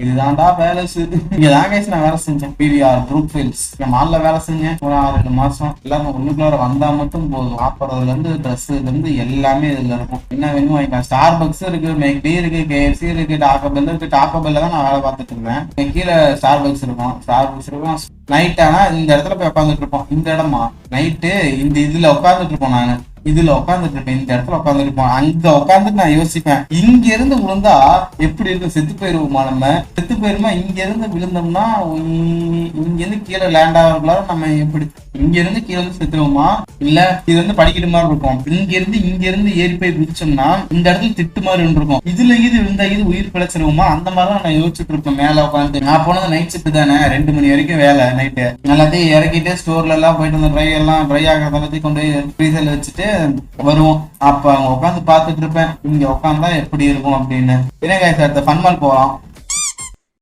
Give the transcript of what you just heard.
இதுதான்டா வேலை இங்கதான் கைஸ் நான் வேலை செஞ்சேன். பிவிஆர் ப்ரூக் ஃபீல்ட்ஸ் மால்ல வேலை செஞ்சேன் ஒரு 2 மாசம். எல்லாரும் உள்ளுக்குள்ள வந்தா மட்டும் போதும், சாப்பிட்றதுல இருந்து ட்ரெஸ்ல இருந்து எல்லாமே இதுல இருக்கும். என்ன வேணுமோ வாங்கிக்கலாம். ஸ்டார் பக்ஸ் இருக்கு, மெக்டி இருக்கு, கேஎஃப்சி இருக்கு, டாக்கோ பெல் இருக்கு. டாக்கோ பெல்ல தான் நான் வேலை பார்த்துட்டு இருந்தேன். கீழே ஸ்டார் பக்ஸ் இருக்கும். ஸ்டார் பக்ஸ் இருக்கும். நைட் ஆனா இந்த இடத்துல போய் உட்காந்துட்டு இருப்போம். இந்த இடமா நைட்டு இந்த இதுல உட்காந்துட்டு இருப்போம். நானு இதுல உட்காந்துட்டு இருப்பேன். இந்த இடத்துல உட்காந்துட்டு இருப்போம். அங்க உட்காந்துட்டு நான் யோசிப்பேன், இங்க இருந்து விழுந்தா எப்படி இருக்கும்? செத்து போயிருவோமா? நம்ம செத்து போயிருமா? இங்க இருந்து விழுந்தோம்னா இங்க இருந்து கீழே லேண்ட் ஆகிறதுக்குள்ள நம்ம எப்படி இங்க இருந்து கீழே இருந்து செத்துருவோமா? இல்ல இது வந்து படிக்கிற மாதிரி இருக்கும். இங்க இருந்து ஏறி போய் குதிச்சோம்னா இந்த இடத்துல திட்டு மாதிரி இருக்கும். இதுல இது விழுந்தா இது உயிர் பிழைச்சிருவோமா? அந்த மாதிரிதான் நான் யோசிச்சுட்டு இருப்பேன் மேல உட்காந்து. நான் போனது நைட் ஷிஃப்ட் தானே, 2 மணி வரைக்கும் வேலை. நைட்டு எல்லாத்தையும் இறக்கிட்டு ஸ்டோர்ல எல்லாம் போயிட்டு வந்து ட்ரை ஆகிறத எல்லாத்தையும் கொண்டு போய் ஃப்ரீசர்ல வச்சுட்டு வருவோம். அப்ப அங்க உட்காந்து பாத்துட்டு இருப்பேன், இங்க உட்காந்தா எப்படி இருக்கும் அப்படின்னு. என்ன கைஸ், அடுத்த ஃபன்மால் போகலாம்.